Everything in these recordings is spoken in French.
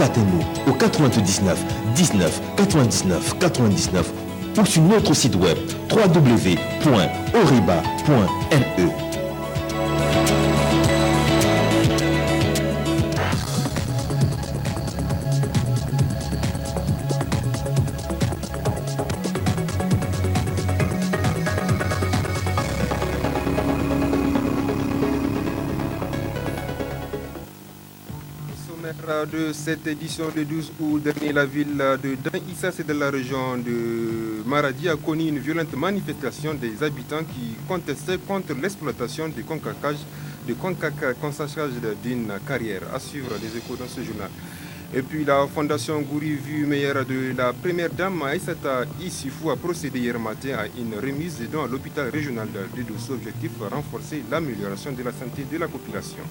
contactez-nous au 99 19 99 99 ou sur notre site web www.oriba.me. De cette édition de 12 août dernier, la ville de Dan Issa, c'est de la région de Maradi, a connu une violente manifestation des habitants qui contestaient contre l'exploitation du concacage d'une carrière. À suivre les échos dans ce journal. Et puis la fondation Gouri Vue Meilleure de la première dame Aïssata Issifou a procédé hier matin à une remise de dons à l'hôpital régional de Dosso. Objectif renforcer l'amélioration de la santé de la population.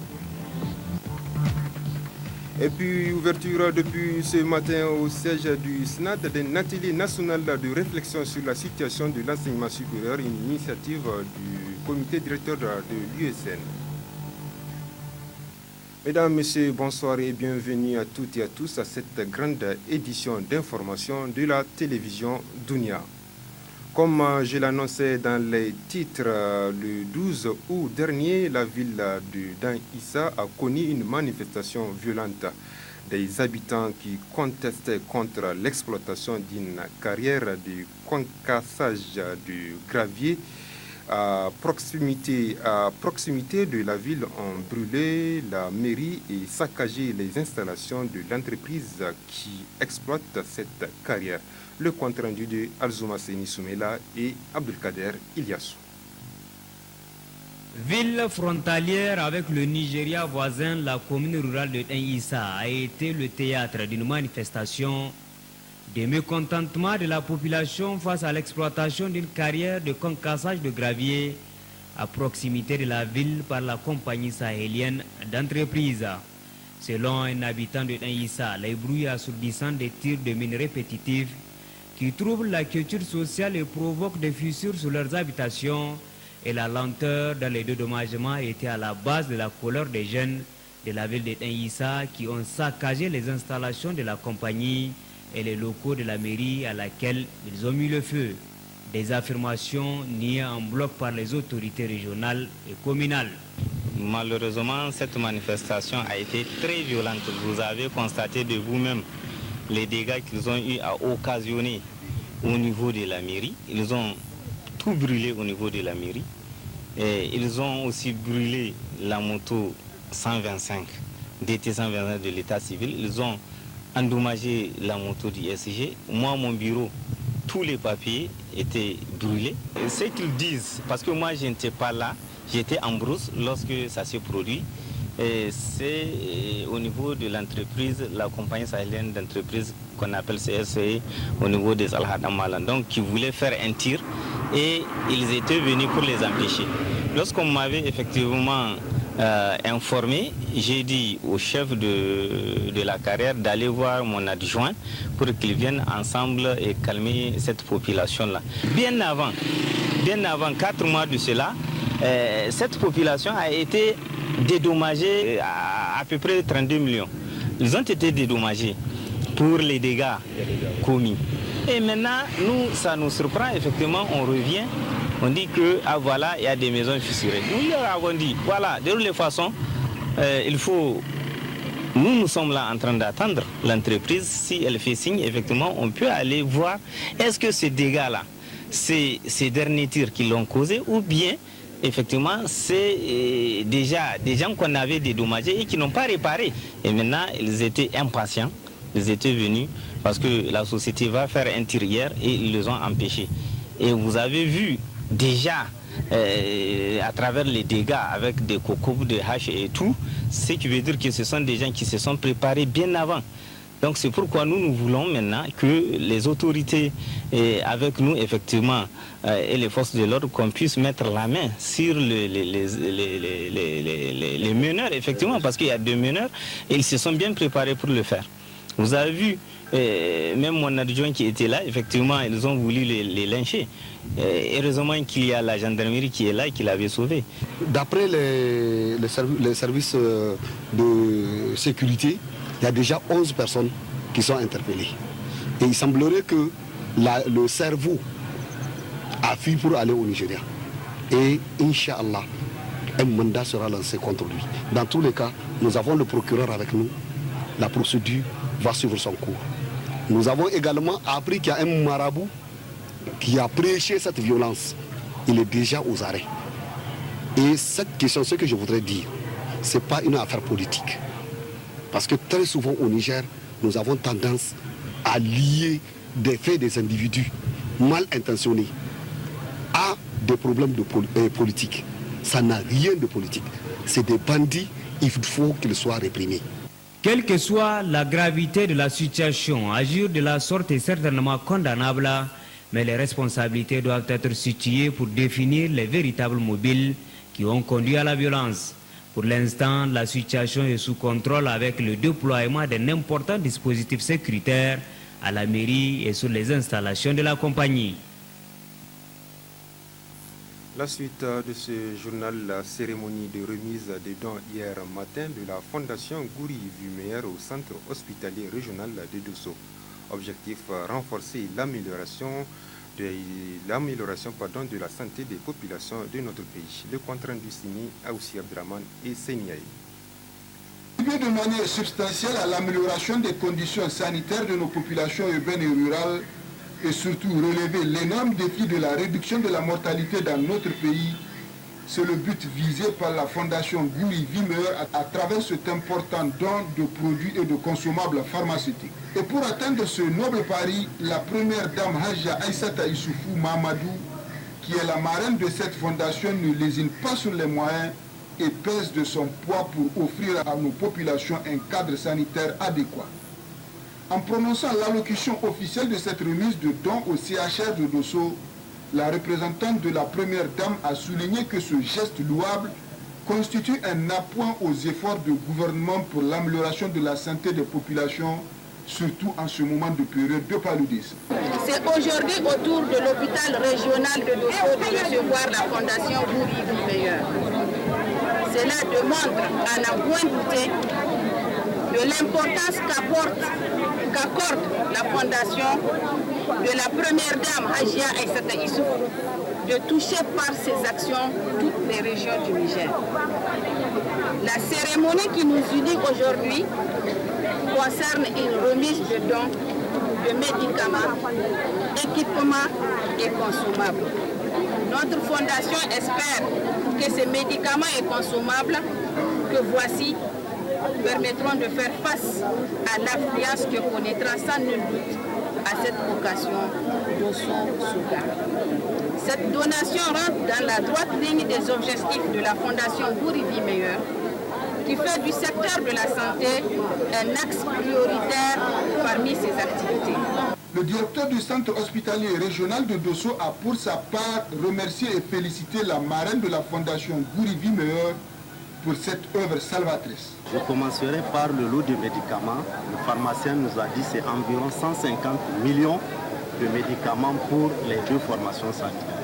Et puis, ouverture depuis ce matin au siège du SNAT d'un atelier national de réflexion sur la situation de l'enseignement supérieur, une initiative du comité directeur de l'USN. Mesdames, Messieurs, bonsoir et bienvenue à toutes et à tous à cette grande édition d'information de la télévision Dunia. Comme je l'annonçais dans les titres, le 12 août dernier, la ville de Dan Issa a connu une manifestation violente des habitants qui contestaient contre l'exploitation d'une carrière de concassage du gravier. À proximité de la ville ont brûlé la mairie et saccagé les installations de l'entreprise qui exploite cette carrière. Le compte rendu de Alzouma Seni Soumela et Abdelkader Ilyassou. Ville frontalière avec le Nigeria voisin, la commune rurale de Dan Issa a été le théâtre d'une manifestation de mécontentement de la population face à l'exploitation d'une carrière de concassage de gravier à proximité de la ville par la compagnie sahélienne d'entreprise. Selon un habitant de Dan Issa, les bruits assourdissants des tirs de mines répétitifs qui troublent la culture sociale et provoquent des fissures sur leurs habitations et la lenteur dans les dédommagements étaient à la base de la colère des jeunes de la ville de Dan Issa qui ont saccagé les installations de la compagnie et les locaux de la mairie à laquelle ils ont mis le feu. Des affirmations niées en bloc par les autorités régionales et communales. Malheureusement, cette manifestation a été très violente. Vous avez constaté de vous-même les dégâts qu'ils ont eu à occasionner au niveau de la mairie. Ils ont tout brûlé au niveau de la mairie. Et ils ont aussi brûlé la moto 125, DT 125 de l'état civil. Ils ont endommagé la moto du SG. Moi, mon bureau, tous les papiers étaient brûlés. Ce qu'ils disent, parce que moi je n'étais pas là, j'étais en brousse lorsque ça s'est produit. C'est au niveau de l'entreprise, la compagnie sahélienne d'entreprise qu'on appelle CSE, au niveau des Al-Hadamalan, donc qui voulaient faire un tir et ils étaient venus pour les empêcher. Lorsqu'on m'avait effectivement informé, j'ai dit au chef de la carrière d'aller voir mon adjoint pour qu'ils viennent ensemble et calmer cette population-là. Bien avant 4 mois de cela, cette population a été dédommagés à peu près 32 millions. Ils ont été dédommagés pour les dégâts commis. Et maintenant, nous, ça nous surprend, effectivement, on revient, on dit que, ah voilà, il y a des maisons fissurées. Nous leur avons dit, voilà, de toutes les façons, il faut... Nous sommes là en train d'attendre l'entreprise. Si elle fait signe, effectivement, on peut aller voir, est-ce que ces dégâts-là, c'est ces derniers tirs qui l'ont causé ou bien effectivement, c'est déjà des gens qu'on avait dédommagés et qui n'ont pas réparé. Et maintenant, ils étaient impatients. Ils étaient venus parce que la société va faire un tir hier et ils les ont empêchés. Et vous avez vu déjà à travers les dégâts avec des cocos, des haches et tout, ce qui veut dire que ce sont des gens qui se sont préparés bien avant. Donc c'est pourquoi nous voulons maintenant que les autorités avec nous, effectivement, et les forces de l'ordre, qu'on puisse mettre la main sur les meneurs, effectivement, parce qu'il y a des meneurs et ils se sont bien préparés pour le faire. Vous avez vu, même mon adjoint qui était là, effectivement, ils ont voulu les lyncher. Heureusement qu'il y a la gendarmerie qui est là et qui l'avait sauvé. D'après les services de sécurité, il y a déjà 11 personnes qui sont interpellées. Et il semblerait que le cerveau a fui pour aller au Nigeria. Et Inch'Allah, un mandat sera lancé contre lui. Dans tous les cas, nous avons le procureur avec nous. La procédure va suivre son cours. Nous avons également appris qu'il y a un marabout qui a prêché cette violence. Il est déjà aux arrêts. Et cette question, ce que je voudrais dire, ce n'est pas une affaire politique. Parce que très souvent au Niger, nous avons tendance à lier des faits des individus mal intentionnés à des problèmes de politique. Ça n'a rien de politique. C'est des bandits, il faut qu'ils soient réprimés. Quelle que soit la gravité de la situation, agir de la sorte est certainement condamnable, mais les responsabilités doivent être situées pour définir les véritables mobiles qui ont conduit à la violence. Pour l'instant, la situation est sous contrôle avec le déploiement d'un important dispositif sécuritaire à la mairie et sur les installations de la compagnie. La suite de ce journal, la cérémonie de remise des dons hier matin de la Fondation Gouri Vumeyer au centre hospitalier régional de Dosso. Objectif, renforcer l'amélioration de la santé des populations de notre pays. Le compte rendu signé Aoussi Abdraman et Seniaï. De manière substantielle à l'amélioration des conditions sanitaires de nos populations urbaines et rurales et surtout relever l'énorme défi de la réduction de la mortalité dans notre pays, c'est le but visé par la Fondation Gouri Vumeyer à travers cet important don de produits et de consommables pharmaceutiques. Et pour atteindre ce noble pari, la première dame Haja Aïssata Issoufou Mamadou, qui est la marraine de cette fondation, ne lésine pas sur les moyens et pèse de son poids pour offrir à nos populations un cadre sanitaire adéquat. En prononçant l'allocution officielle de cette remise de dons au CHR de Dosso, la représentante de la première dame a souligné que ce geste louable constitue un appoint aux efforts du gouvernement pour l'amélioration de la santé des populations, surtout en ce moment de période de paludisme. C'est aujourd'hui au tour de l'hôpital régional de Dosso de recevoir la Fondation Gouri Vumeyer. Cela démontre, à n'en point douter, de l'importance qu'accorde la Fondation de la première dame Hajia Aïssata Issoufou de toucher par ses actions toutes les régions du Niger. La cérémonie qui nous unit aujourd'hui concerne une remise de dons de médicaments, équipements et consommables. Notre fondation espère que ces médicaments et consommables que voici permettront de faire face à l'affluence que connaîtra sans nul doute à cette occasion Dosso-Souga. Cette donation rentre dans la droite ligne des objectifs de la Fondation Gouri Vumeyer, qui fait du secteur de la santé un axe prioritaire parmi ses activités. Le directeur du centre hospitalier régional de Dosso a pour sa part remercié et félicité la marraine de la Fondation Gouri Vumeyer pour cette œuvre salvatrice. Je commencerai par le lot de médicaments. Le pharmacien nous a dit que c'est environ 150 millions de médicaments pour les deux formations sanitaires.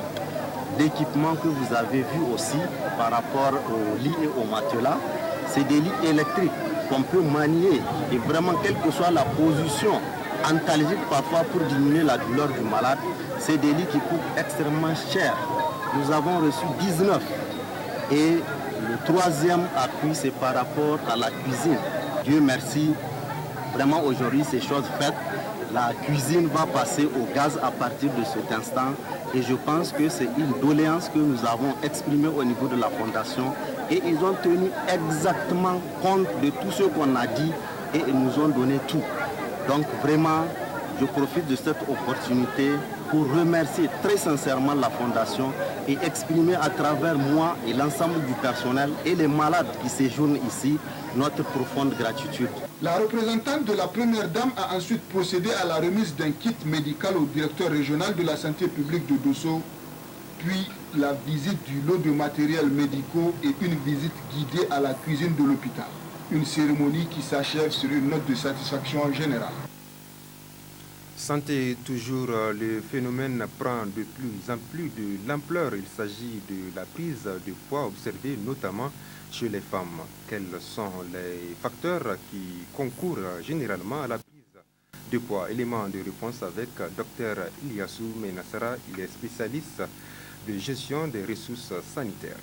D'équipements que vous avez vu aussi par rapport aux lits et aux matelas, c'est des lits électriques qu'on peut manier et vraiment quelle que soit la position antalgique parfois pour diminuer la douleur du malade, c'est des lits qui coûtent extrêmement cher. Nous avons reçu 19 et le troisième appui, c'est par rapport à la cuisine. Dieu merci, vraiment aujourd'hui, ces choses faites, la cuisine va passer au gaz à partir de cet instant. Et je pense que c'est une doléance que nous avons exprimée au niveau de la Fondation. Et ils ont tenu exactement compte de tout ce qu'on a dit et ils nous ont donné tout. Donc vraiment, je profite de cette opportunité pour remercier très sincèrement la Fondation et exprimer à travers moi et l'ensemble du personnel et les malades qui séjournent ici notre profonde gratitude. La représentante de la première dame a ensuite procédé à la remise d'un kit médical au directeur régional de la santé publique de Dosso, puis la visite du lot de matériels médicaux et une visite guidée à la cuisine de l'hôpital. Une cérémonie qui s'achève sur une note de satisfaction générale. Santé toujours, le phénomène prend de plus en plus de l'ampleur. Il s'agit de la prise de poids observée notamment chez les femmes. Quels sont les facteurs qui concourent généralement à la prise de poids? Élément de réponse avec Dr Ilyassou Menassara. Il est spécialiste de gestion des ressources sanitaires.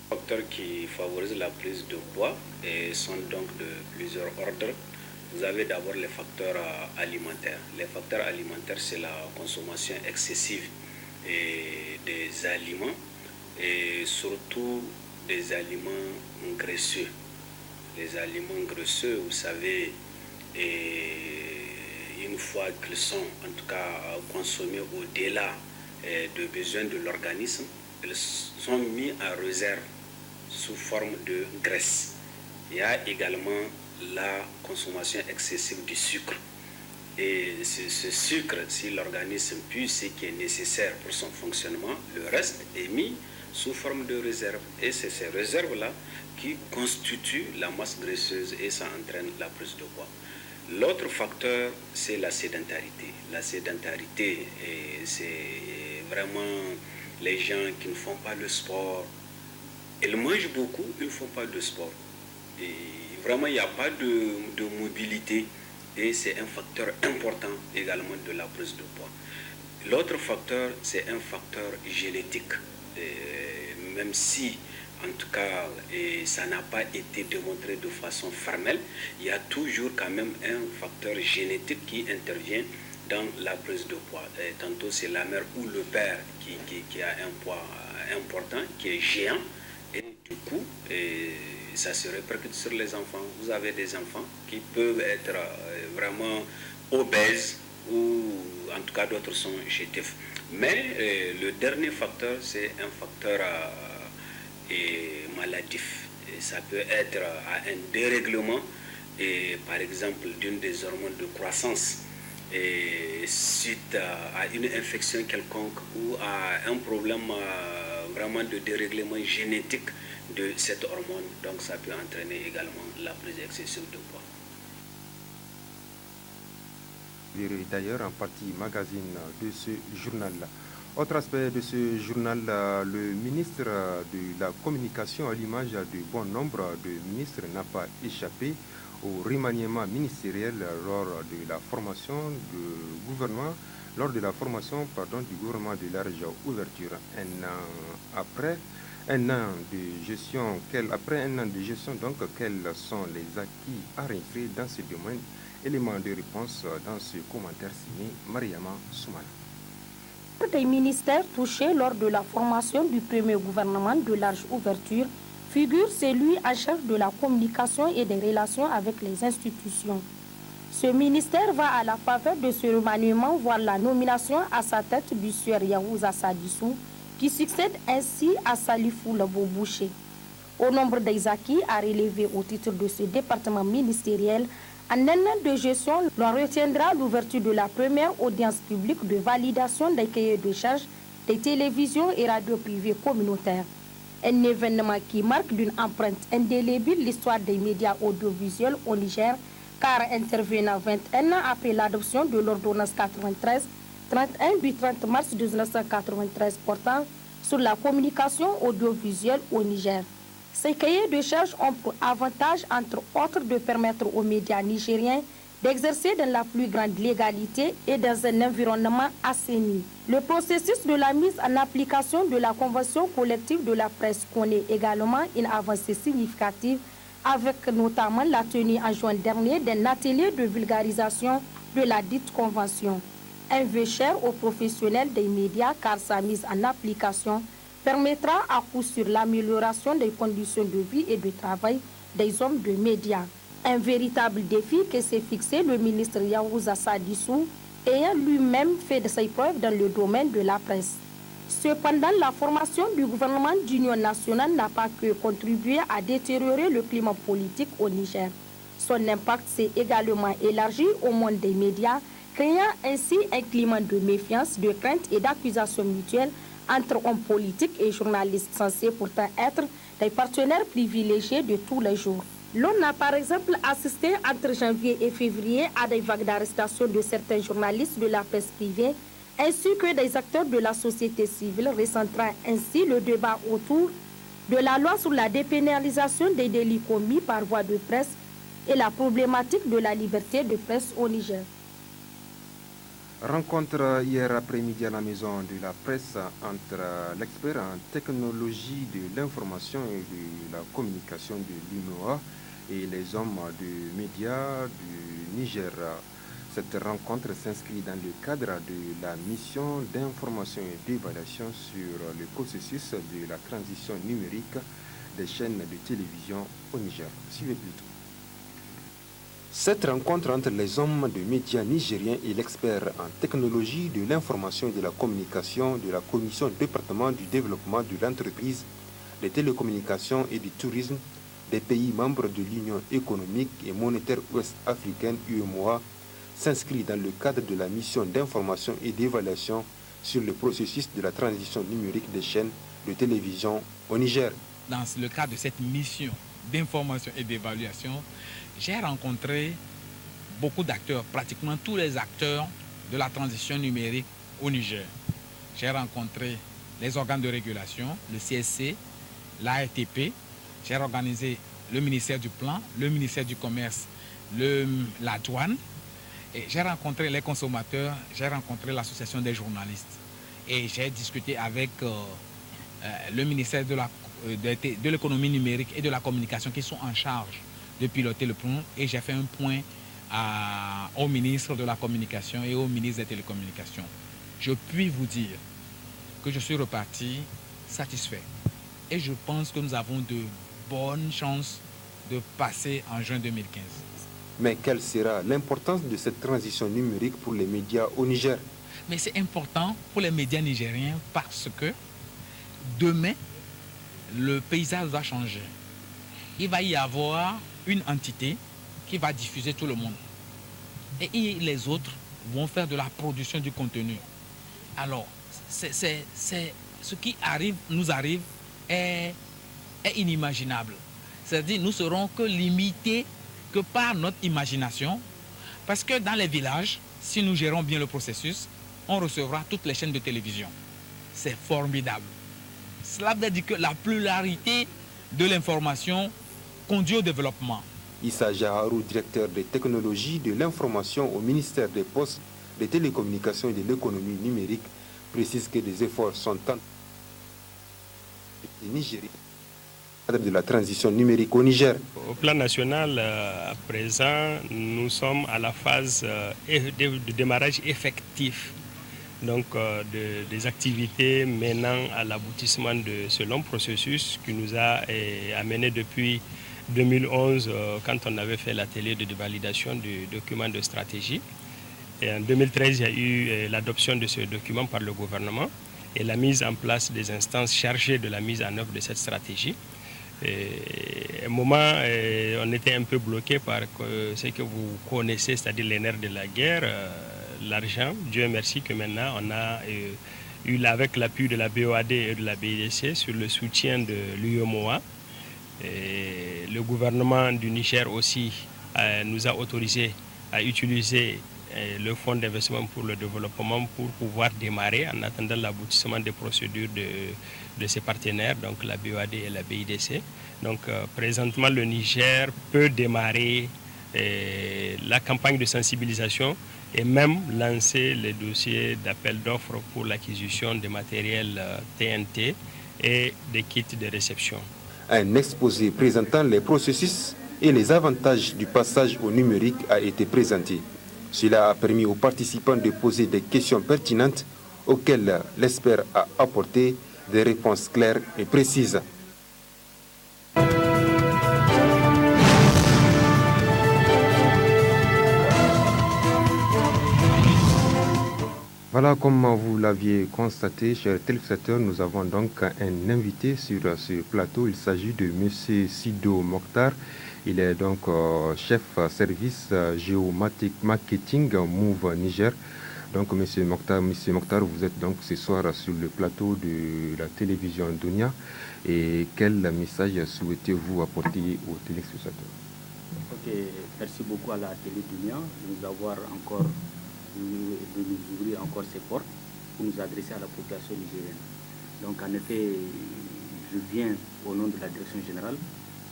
Les facteurs qui favorisent la prise de poids sont donc de plusieurs ordres. Vous avez d'abord les facteurs alimentaires. Les facteurs alimentaires, c'est la consommation excessive des aliments et surtout des aliments graisseux. Les aliments graisseux, vous savez, une fois qu'ils sont en tout cas consommés au-delà des besoins de l'organisme, ils sont mis en réserve sous forme de graisse. Il y a également la consommation excessive du sucre. Et ce sucre, si l'organisme pue ce qui est nécessaire pour son fonctionnement, le reste est mis sous forme de réserve. Et c'est ces réserves-là qui constituent la masse graisseuse et ça entraîne la prise de poids. L'autre facteur, c'est la sédentarité. La sédentarité, c'est vraiment les gens qui ne font pas le sport. Ils mangent beaucoup, ils ne font pas de sport. Et vraiment, il n'y a pas de mobilité et c'est un facteur important également de la prise de poids. L'autre facteur, c'est un facteur génétique. Même si, en tout cas, ça n'a pas été démontré de façon formelle, il y a toujours quand même un facteur génétique qui intervient dans la prise de poids. Tantôt, c'est la mère ou le père qui a un poids important, qui est géant. Et du coup, ça se répercute sur les enfants. Vous avez des enfants qui peuvent être vraiment obèses ou en tout cas d'autres sont chétifs. Mais le dernier facteur, c'est un facteur maladif. Et ça peut être à un dérèglement, par exemple, d'une des hormones de croissance suite à une infection quelconque ou à un problème vraiment de dérèglement génétique de cette hormone. Donc ça peut entraîner également la prise excessive de poids. D'ailleurs en partie magazine de ce journal. Autre aspect de ce journal, le ministre de la Communication, à l'image de bon nombre de ministres, n'a pas échappé au remaniement ministériel lors de la formation du gouvernement du gouvernement de large ouverture. Après un an de gestion, donc, quels sont les acquis à rentrer dans ce domaine? Élément de réponse dans ce commentaire signé Mariama Soumana. Des ministères touchés lors de la formation du premier gouvernement de large ouverture figure celui en charge de la communication et des relations avec les institutions. Ce ministère va à la faveur de ce remaniement voir la nomination à sa tête du sieur Yahouza Sadissou, qui succède ainsi à Salifou Labo-Boucher. Au nombre des acquis à relever au titre de ce département ministériel, en un an de gestion, l'on retiendra l'ouverture de la première audience publique de validation des cahiers de charges des télévisions et radios privées communautaires. Un événement qui marque d'une empreinte indélébile l'histoire des médias audiovisuels au Niger, car intervenant 21 ans après l'adoption de l'ordonnance 93-31 du 30 mars 1993 portant sur la communication audiovisuelle au Niger. Ces cahiers de charges ont pour avantage, entre autres, de permettre aux médias nigériens d'exercer dans la plus grande légalité et dans un environnement assaini. Le processus de la mise en application de la convention collective de la presse connaît également une avancée significative, avec notamment la tenue en juin dernier d'un atelier de vulgarisation de la dite convention. Un vœu cher aux professionnels des médias, car sa mise en application permettra à coup sûr l'amélioration des conditions de vie et de travail des hommes de médias. Un véritable défi que s'est fixé le ministre Yahouza Sadissou, ayant lui-même fait de ses preuves dans le domaine de la presse. Cependant, la formation du gouvernement d'union nationale n'a pas que contribué à détériorer le climat politique au Niger. Son impact s'est également élargi au monde des médias, créant ainsi un climat de méfiance, de crainte et d'accusation mutuelle entre hommes politiques et journalistes censés pourtant être des partenaires privilégiés de tous les jours. L'on a par exemple assisté entre janvier et février à des vagues d'arrestation de certains journalistes de la presse privée ainsi que des acteurs de la société civile, recentrant ainsi le débat autour de la loi sur la dépénalisation des délits commis par voie de presse et la problématique de la liberté de presse au Niger. Rencontre hier après-midi à la maison de la presse entre l'expert en technologie de l'information et de la communication de l'UMOA et les hommes de médias du Niger. Cette rencontre s'inscrit dans le cadre de la mission d'information et d'évaluation sur le processus de la transition numérique des chaînes de télévision au Niger. Suivez plutôt. Cette rencontre entre les hommes de médias nigériens et l'expert en technologie de l'information et de la communication de la Commission département du développement de l'entreprise, des télécommunications et du tourisme des pays membres de l'Union économique et monétaire ouest-africaine UEMOA s'inscrit dans le cadre de la mission d'information et d'évaluation sur le processus de la transition numérique des chaînes de télévision au Niger. Dans le cadre de cette mission d'information et d'évaluation, j'ai rencontré beaucoup d'acteurs, pratiquement tous les acteurs de la transition numérique au Niger. J'ai rencontré les organes de régulation, le CSC, l'ARTP, j'ai organisé le ministère du Plan, le ministère du Commerce, la douane. J'ai rencontré les consommateurs, j'ai rencontré l'association des journalistes et j'ai discuté avec le ministère de l'économie numérique et de la communication qui sont en charge de piloter le plan et j'ai fait un point au ministre de la communication et au ministre des télécommunications. Je puis vous dire que je suis reparti satisfait et je pense que nous avons de bonnes chances de passer en juin 2015. Mais quelle sera l'importance de cette transition numérique pour les médias au Niger? Mais c'est important pour les médias nigériens parce que demain, le paysage va changer. Il va y avoir une entité qui va diffuser tout le monde. Et les autres vont faire de la production du contenu. Alors, ce qui nous arrive est inimaginable. C'est-à-dire nous serons que limités que par notre imagination, parce que dans les villages, si nous gérons bien le processus, on recevra toutes les chaînes de télévision. C'est formidable. Cela veut dire que la pluralité de l'information conduit au développement. Issa Jaharou, directeur des technologies de l'information au ministère des Postes, des télécommunications et de l'économie numérique, précise que des efforts sont en Nigeria de la transition numérique au Niger. Au plan national, à présent, nous sommes à la phase de démarrage effectif donc, des activités menant à l'aboutissement de ce long processus qui nous a amené depuis 2011 quand on avait fait l'atelier de validation du document de stratégie. Et en 2013, il y a eu l'adoption de ce document par le gouvernement et la mise en place des instances chargées de la mise en œuvre de cette stratégie. À un moment, on était un peu bloqué par ce que vous connaissez, c'est-à-dire les nerfs de la guerre, l'argent. Dieu merci que maintenant, on a eu, avec l'appui de la BOAD et de la BIDC, sur le soutien de l'UEMOA. Le gouvernement du Niger aussi nous a autorisé à utiliser le fonds d'investissement pour le développement pour pouvoir démarrer en attendant l'aboutissement des procédures de ses partenaires, donc la BOAD et la BIDC. Donc présentement, le Niger peut démarrer la campagne de sensibilisation et même lancer les dossiers d'appel d'offres pour l'acquisition de matériel TNT et des kits de réception. Un exposé présentant les processus et les avantages du passage au numérique a été présenté. Cela a permis aux participants de poser des questions pertinentes auxquelles l'expert a apporté des réponses claires et précises. Voilà, comme vous l'aviez constaté, chers téléspectateurs, nous avons donc un invité sur ce plateau. Il s'agit de M. Sido Mokhtar. Il est donc chef service géomarketing Move Niger. Donc, M. Mokhtar, vous êtes donc ce soir sur le plateau de la télévision Dunia. Et quel message souhaitez-vous apporter aux téléspectateurs? Ok, merci beaucoup à la télé Dunia de nous avoir encore, de nous ouvrir encore ses portes pour nous adresser à la population nigérienne. Donc en effet, je viens au nom de la direction générale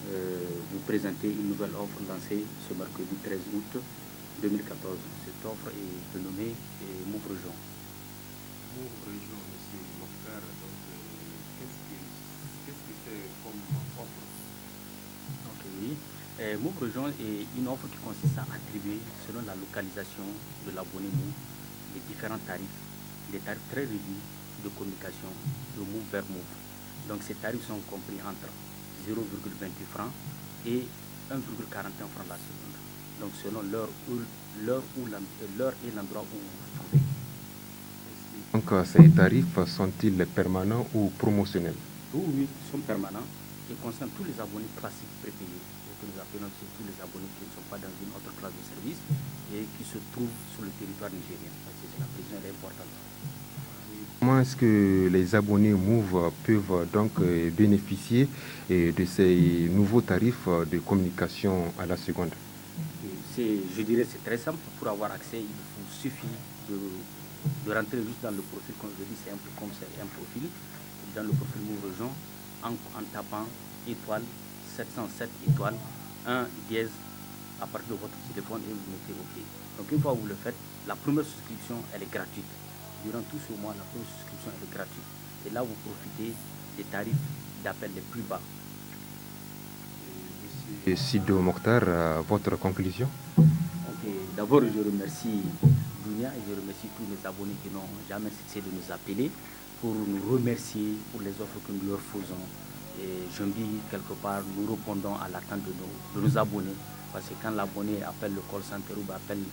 vous présenter une nouvelle offre lancée ce mercredi 13 août 2014. Cette offre est dénommée Move Région. Move Région, M. Mokhtar, donc qu'est-ce que c'est comme offre? Donc, oui, Move Région est une offre qui consiste à attribuer, selon la localisation de l'abonné Move, les différents tarifs, des tarifs très réduits de communication de Move vers Move. Donc ces tarifs sont compris entre 0,28 francs et 1,41 francs la seconde. Donc selon l'heure et l'endroit où vous vous trouvez. Donc ces tarifs sont-ils permanents ou promotionnels? Oui, ils sont permanents et concernent tous les abonnés classiques prépayés, que nous appelons tous les abonnés qui ne sont pas dans une autre classe de service et qui se trouvent sur le territoire nigérien. Parce que la précision est importante. Comment est-ce que les abonnés Move peuvent donc bénéficier de ces nouveaux tarifs de communication à la seconde? Je dirais c'est très simple. Pour avoir accès, il vous suffit de rentrer juste dans le profil. Comme je dis, c'est un peu comme c'est un profil. Dans le profil Move Région, en tapant étoile 707 étoile 1 dièse à partir de votre téléphone et vous mettez OK. Donc une fois que vous le faites, la première souscription elle est gratuite. Durant tout ce mois, la première souscription est gratuite. Et là, vous profitez des tarifs d'appel les plus bas. Et Sido Mokhtar, votre conclusion? D'abord, je remercie Dunia et je remercie tous les abonnés qui n'ont jamais cessé de nous appeler pour nous remercier pour les offres que nous leur faisons. Et je me dis, quelque part, nous répondons à l'attente de nos abonnés. Parce que quand l'abonné appelle le call center ou appelle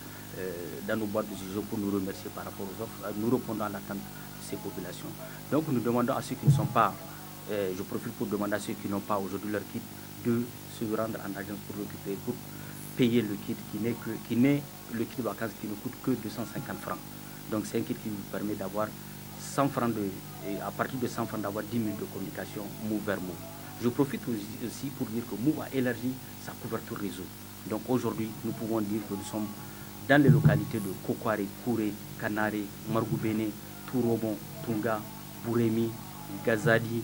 dans nos boîtes de séjour pour nous remercier par rapport aux offres, nous répondons à l'attente de ces populations. Donc nous demandons à ceux qui ne sont pas, je profite pour demander à ceux qui n'ont pas aujourd'hui leur kit de se rendre en agence pour payer le kit qui n'est le kit de vacances qui ne coûte que 250 francs. Donc c'est un kit qui vous permet d'avoir 100 francs à partir de 100 francs d'avoir 10 minutes de communication Move vers Move. Je profite aussi pour dire que Move a élargi sa couverture réseau. Donc aujourd'hui, nous pouvons dire que nous sommes dans les localités de Kokware, Kouré, Kanare, Margoubene, Tourobon, Tunga, Bouremi, Gazadi,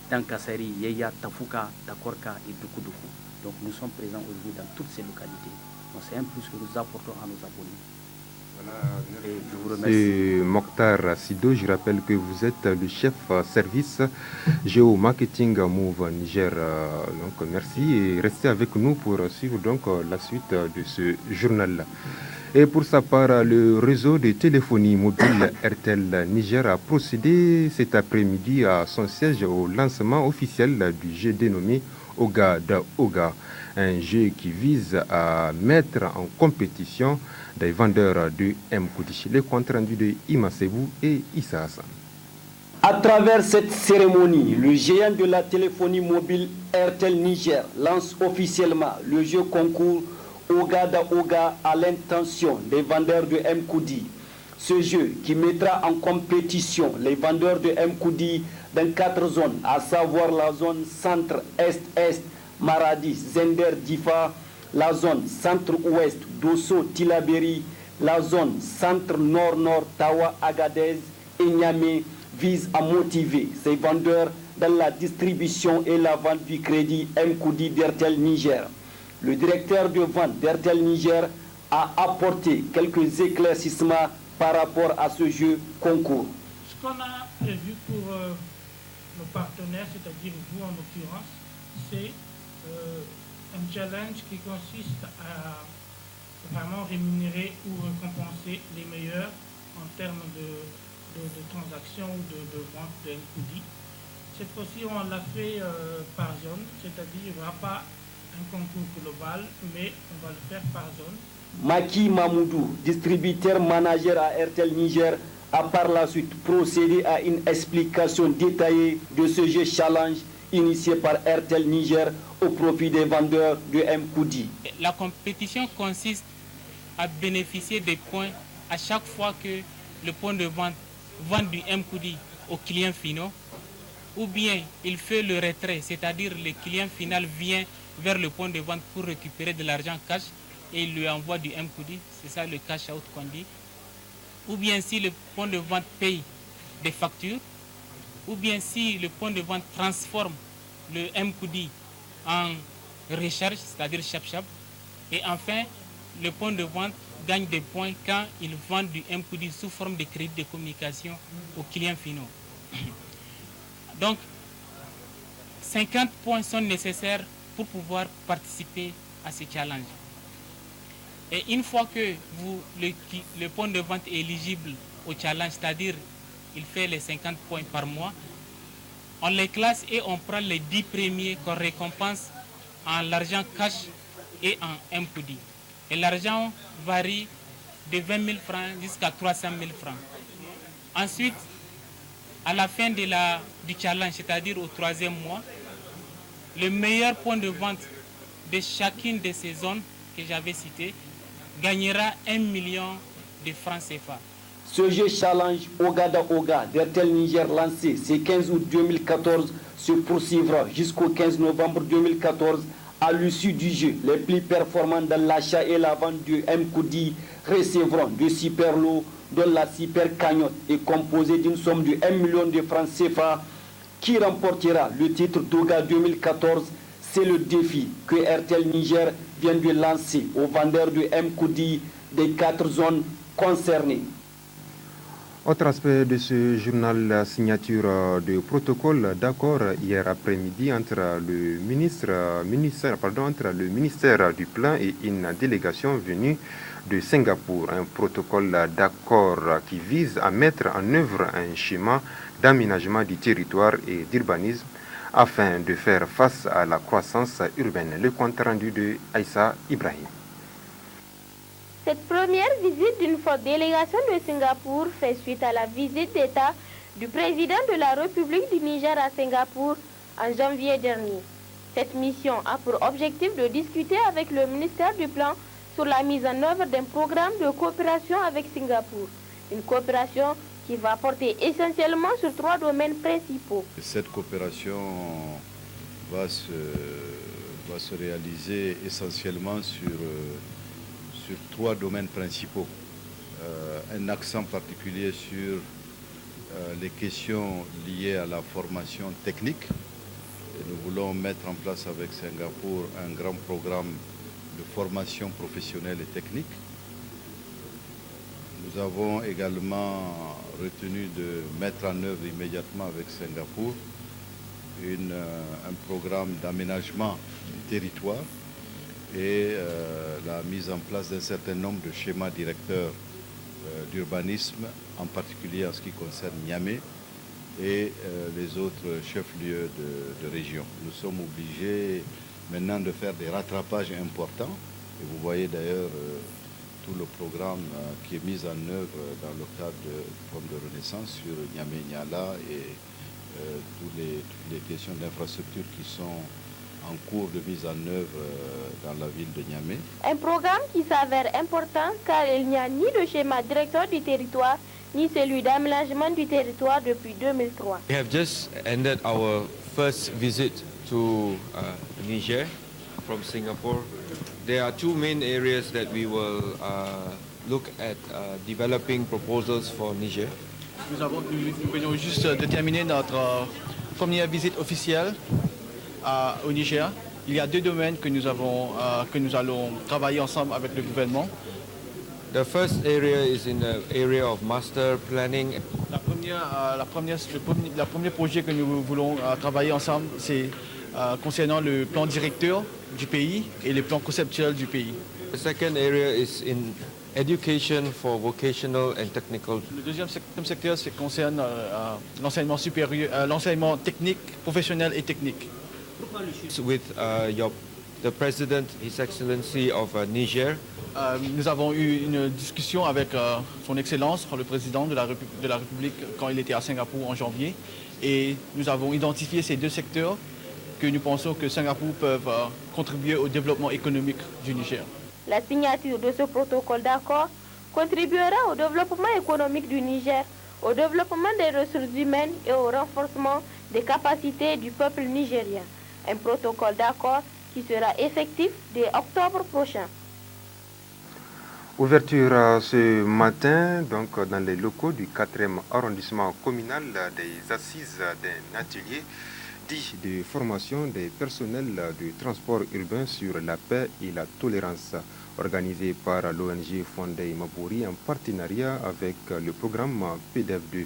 Tankasari, Yeya, Tafuka, Takorka et Dukuduku. Donc nous sommes présents aujourd'hui dans toutes ces localités. Donc c'est un plus que nous apportons à nos abonnés. Voilà, et je vous remercie. Mokhtar Sido, je rappelle que vous êtes le chef service géo-marketing Move Niger. Donc merci et restez avec nous pour suivre donc la suite de ce journal. Et pour sa part, le réseau de téléphonie mobile RTL Niger a procédé cet après-midi à son siège au lancement officiel du jeu dénommé Oga da Oga, un jeu qui vise à mettre en compétition des vendeurs de M-Koudi. Les comptes rendus de Ima Sebou et Issa Hassan. À travers cette cérémonie, le géant de la téléphonie mobile RTL Niger lance officiellement le jeu concours Oga da Oga à l'intention des vendeurs de M-Koudi. Ce jeu qui mettra en compétition les vendeurs de M-Koudi dans 4 zones, à savoir la zone centre-est-est, Maradi, Zender, Difa, la zone centre-ouest, Dosso, Tilaberi, la zone centre-nord-nord, Tawa, Agadez et Niamey, vise à motiver ces vendeurs dans la distribution et la vente du crédit M-Koudi d'RTL Niger. Le directeur de vente d'RTL Niger a apporté quelques éclaircissements par rapport à ce jeu concours. Ce qu'on a prévu pour nos partenaires, c'est-à-dire vous en l'occurrence, c'est un challenge qui consiste à vraiment rémunérer ou récompenser les meilleurs en termes de transactions ou de vente de M-Koudi. Cette fois-ci, on l'a fait par zone, c'est-à-dire il n'y aura pas un concours global, mais on va le faire par zone. Maki Mamoudou, distributeur manager à RTL Niger, a par la suite procédé à une explication détaillée de ce jeu challenge initié par RTL Niger au profit des vendeurs de M-Koudi. La compétition consiste à bénéficier des points à chaque fois que le point de vente vend du M-Koudi aux clients finaux, ou bien il fait le retrait, c'est-à-dire le client final vient vers le point de vente pour récupérer de l'argent cash et il lui envoie du M-Koudi, c'est ça le cash out qu'on dit. Ou bien si le point de vente paye des factures, ou bien si le point de vente transforme le M-Koudi en recharge, c'est-à-dire chap-chap. Et enfin, le point de vente gagne des points quand il vend du M-Koudi sous forme de crédit de communication aux clients finaux. Donc, 50 points sont nécessaires pour pouvoir participer à ce challenge. Et une fois que le point de vente est éligible au challenge, c'est-à-dire il fait les 50 points par mois, on les classe et on prend les 10 premiers qu'on récompense en l'argent cash et en M-Koudi. Et l'argent varie de 20 000 francs jusqu'à 300 000 francs. Ensuite, à la fin du challenge, c'est-à-dire au 3e mois, le meilleur point de vente de chacune de ces zones que j'avais citées gagnera 1 million de francs CFA. Ce jeu challenge Ogada Oga d'Airtel Niger lancé ce 15 août 2014 se poursuivra jusqu'au 15 novembre 2014. À l'issue du jeu, les plus performants dans l'achat et la vente du M-Koudi recevront de super lots dont la super cagnotte est composée d'une somme de 1 million de francs CFA. Qui remportera le titre d'Oga 2014? C'est le défi que Airtel Niger vient de lancer aux vendeurs de M-Koudi des 4 zones concernées. Autre aspect de ce journal, la signature de protocole d'accord hier après-midi entre le ministère du Plan et une délégation venue de Singapour. Un protocole d'accord qui vise à mettre en œuvre un schéma d'aménagement du territoire et d'urbanisme afin de faire face à la croissance urbaine. Le compte rendu de Aïssa Ibrahim. Cette première visite d'une forte délégation de Singapour fait suite à la visite d'État du président de la République du Niger à Singapour en janvier dernier. Cette mission a pour objectif de discuter avec le ministère du Plan sur la mise en œuvre d'un programme de coopération avec Singapour. Une coopération qui va porter essentiellement sur 3 domaines principaux. Cette coopération va se réaliser essentiellement sur 3 domaines principaux. Un accent particulier sur les questions liées à la formation technique. Et nous voulons mettre en place avec Singapour un grand programme de formation professionnelle et technique. Nous avons également retenu de mettre en œuvre immédiatement avec Singapour un programme d'aménagement du territoire et la mise en place d'un certain nombre de schémas directeurs d'urbanisme, en particulier en ce qui concerne Niamey et les autres chefs-lieux de région. Nous sommes obligés maintenant de faire des rattrapages importants et vous voyez d'ailleurs tout le programme qui est mis en œuvre dans le cadre du Fonds de Renaissance sur Niamey-Niala et toutes les questions d'infrastructure qui sont en cours de mise en œuvre dans la ville de Niamey. Un programme qui s'avère important car il n'y a ni le schéma directeur du territoire ni celui d'aménagement du territoire depuis 2003. We have just ended our first visit to Niger from Singapore. There are 2 main areas that we will look at developing proposals for Niger. Nous venons juste de terminer notre première visite officielle au Niger. Il y a 2 domaines que nous allons travailler ensemble avec le gouvernement. The first area is in the area of master planning. Le premier projet que nous voulons travailler ensemble, c'est concernant le plan directeur du pays et le plan conceptuel du pays. The second area is in education for vocational and technical. Le deuxième secteur concerne l'enseignement supérieur, l'enseignement technique, professionnel et technique. With the President, His Excellency of Niger. Nous avons eu une discussion avec son Excellence, le Président de la République, quand il était à Singapour en janvier. Et nous avons identifié ces 2 secteurs que nous pensons que Singapour peut contribuer au développement économique du Niger. La signature de ce protocole d'accord contribuera au développement économique du Niger, au développement des ressources humaines et au renforcement des capacités du peuple nigérien. Un protocole d'accord qui sera effectif dès octobre prochain. Ouverture ce matin donc dans les locaux du 4e arrondissement communal des assises d'un atelier dit de formation des personnels du transport urbain sur la paix et la tolérance, organisé par l'ONG Fondé Mabori en partenariat avec le programme PDF2.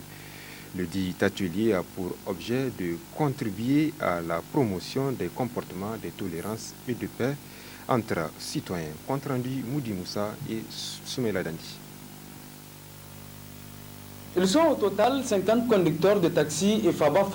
Le dit atelier a pour objet de contribuer à la promotion des comportements de tolérance et de paix entre citoyens. Compte rendu Moudi Moussa et Soumela Dandi. Ils sont au total 50 conducteurs de taxi et Faba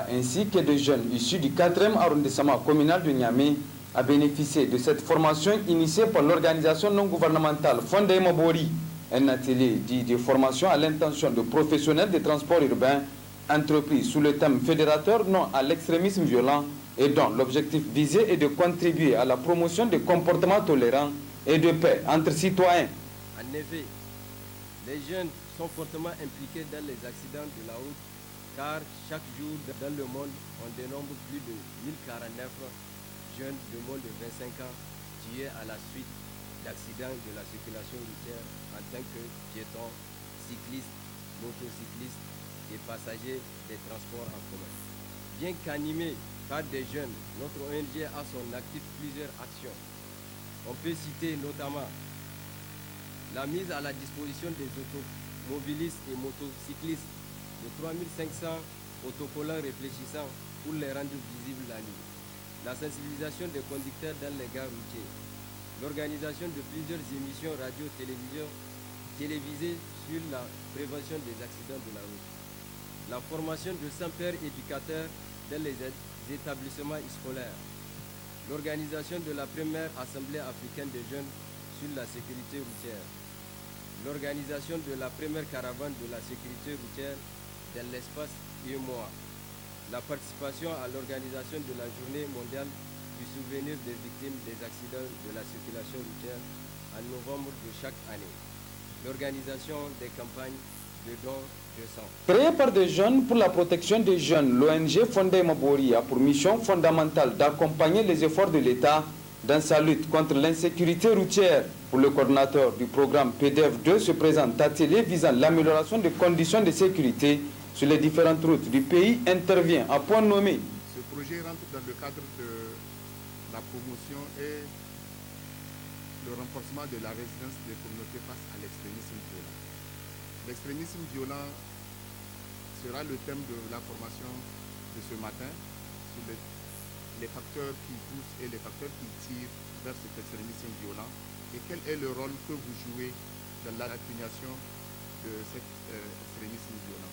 ainsi que des jeunes issus du 4e arrondissement communal de Niamey à bénéficier de cette formation initiée par l'organisation non gouvernementale Fondé Mabori, un atelier dit de formation à l'intention de professionnels des transports urbains entrepris sous le thème fédérateur non à l'extrémisme violent et dont l'objectif visé est de contribuer à la promotion des comportements tolérants et de paix entre citoyens. En effet, les jeunes sont fortement impliqués dans les accidents de la route car chaque jour dans le monde on dénombre plus de 1049 jeunes de moins de 25 ans tués à la suite d'accidents de la circulation routière en tant que piétons, cyclistes, motocyclistes et passagers des transports en commun. Bien qu'animé par des jeunes, notre ONG a son actif plusieurs actions. On peut citer notamment la mise à la disposition des automobilistes et motocyclistes de 3500 autocollants réfléchissants pour les rendre visibles la nuit, la sensibilisation des conducteurs dans les gares routiers, l'organisation de plusieurs émissions radio-télévisées sur la prévention des accidents de la route, la formation de 100 pères éducateurs dans les établissements scolaires, l'organisation de la première Assemblée africaine des jeunes sur la sécurité routière, l'organisation de la première caravane de la sécurité routière dans l'espace UEMOA, la participation à l'organisation de la journée mondiale du souvenir des victimes des accidents de la circulation routière en novembre de chaque année, l'organisation des campagnes de dons de sang. Créé par des jeunes pour la protection des jeunes, l'ONG Fondé Mabori a pour mission fondamentale d'accompagner les efforts de l'État dans sa lutte contre l'insécurité routière. Pour le coordinateur du programme PDF2 se présente atelier visant l'amélioration des conditions de sécurité sur les différentes routes du pays intervient à point nommé. Ce projet rentre dans le cadre de la promotion et le renforcement de la résilience des communautés face à l'extrémisme violent. L'extrémisme violent sera le thème de la formation de ce matin sur les facteurs qui poussent et les facteurs qui tirent vers cet extrémisme violent et quel est le rôle que vous jouez dans l'atténuation de cet extrémisme violent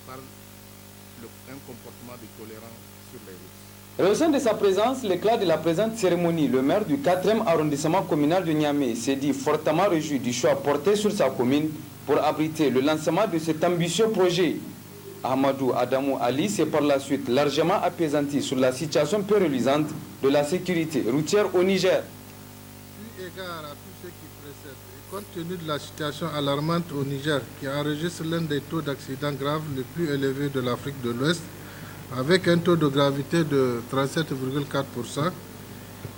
par un comportement de tolérance sur les routes. Et au sein de sa présence, l'éclat de la présente cérémonie, le maire du 4e arrondissement communal de Niamey s'est dit fortement réjoui du choix porté sur sa commune pour abriter le lancement de cet ambitieux projet. Ahmadou Adamou Ali s'est par la suite largement apaisanti sur la situation peu reluisante de la sécurité routière au Niger. Eu égard à tout ce qui précède, et compte tenu de la situation alarmante au Niger, qui enregistre l'un des taux d'accidents graves les plus élevés de l'Afrique de l'Ouest, avec un taux de gravité de 37,4%,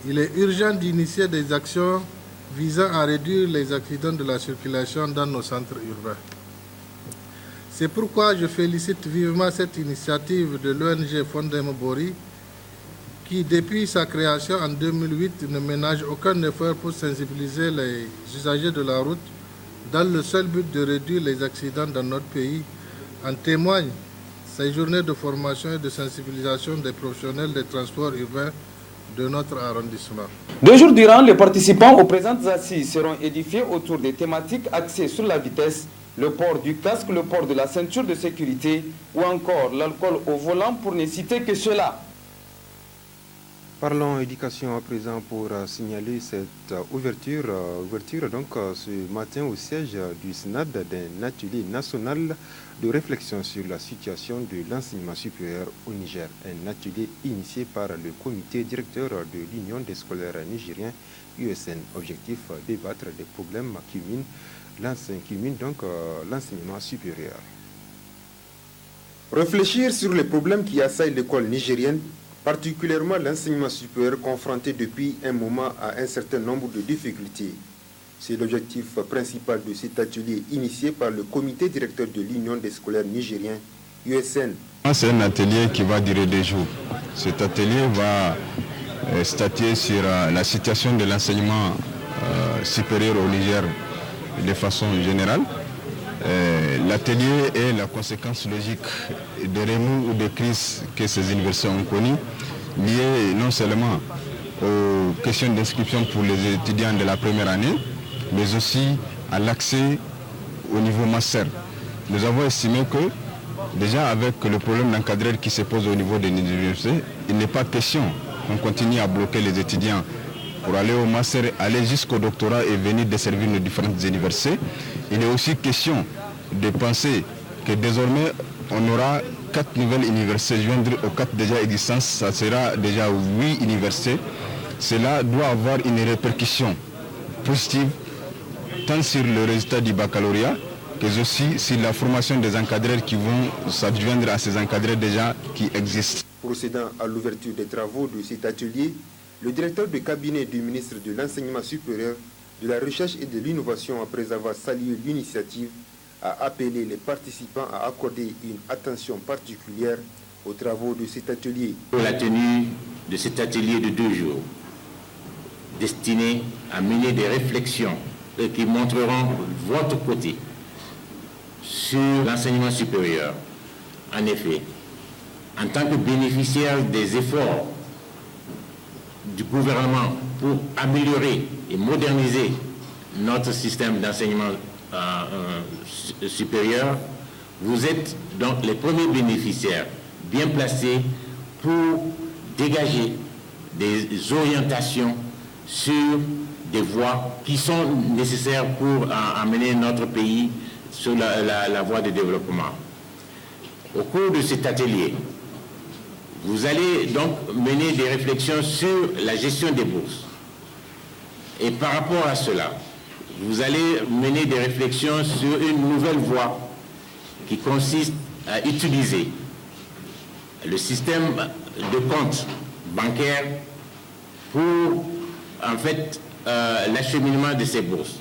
il est urgent d'initier des actions visant à réduire les accidents de la circulation dans nos centres urbains. C'est pourquoi je félicite vivement cette initiative de l'ONG Fondé Mabori qui, depuis sa création en 2008, ne ménage aucun effort pour sensibiliser les usagers de la route dans le seul but de réduire les accidents dans notre pays. En témoignent ces journées de formation et de sensibilisation des professionnels des transports urbains de notre arrondissement. 2 jours durant, les participants aux présentes assises seront édifiés autour des thématiques axées sur la vitesse, le port du casque, le port de la ceinture de sécurité ou encore l'alcool au volant pour ne citer que cela. Parlons éducation à présent pour signaler cette ouverture donc ce matin au siège du SNAD d'un atelier national de réflexion sur la situation de l'enseignement supérieur au Niger. Un atelier initié par le comité directeur de l'Union des scolaires nigériens USN. Objectif, débattre des problèmes qui minent l'enseignement supérieur. Réfléchir sur les problèmes qui assaillent l'école nigérienne particulièrement l'enseignement supérieur confronté depuis un moment à un certain nombre de difficultés. C'est l'objectif principal de cet atelier initié par le comité directeur de l'Union des scolaires nigériens, USN. C'est un atelier qui va durer 2 jours. Cet atelier va statuer sur la situation de l'enseignement supérieur au Niger de façon générale. L'atelier est la conséquence logique des remous ou des crises que ces universités ont connues, liées non seulement aux questions d'inscription pour les étudiants de la première année, mais aussi à l'accès au niveau master. Nous avons estimé que, déjà avec le problème d'encadreur qui se pose au niveau des universités, il n'est pas question qu'on continue à bloquer les étudiants pour aller au master, aller jusqu'au doctorat et venir desservir nos différentes universités. Il est aussi question de penser que désormais on aura 4 nouvelles universités joindre aux 4 déjà existantes, ça sera déjà 8 universités. Cela doit avoir une répercussion positive tant sur le résultat du baccalauréat que aussi sur la formation des encadreurs qui vont s'adjoindre à ces encadreurs déjà qui existent. Procédant à l'ouverture des travaux de cet atelier, le directeur de cabinet du ministre de l'Enseignement supérieur, de la Recherche et de l'Innovation, après avoir salué l'initiative, a appelé les participants à accorder une attention particulière aux travaux de cet atelier. La tenue de cet atelier de 2 jours, destiné à mener des réflexions qui montreront votre côté sur l'enseignement supérieur. En effet, en tant que bénéficiaire des efforts du gouvernement pour améliorer et moderniser notre système d'enseignement supérieur, vous êtes donc les premiers bénéficiaires bien placés pour dégager des orientations sur des voies qui sont nécessaires pour amener notre pays sur la voie de développement. Au cours de cet atelier, vous allez donc mener des réflexions sur la gestion des bourses. Et par rapport à cela, vous allez mener des réflexions sur une nouvelle voie qui consiste à utiliser le système de compte bancaire pour en fait l'acheminement de ces bourses.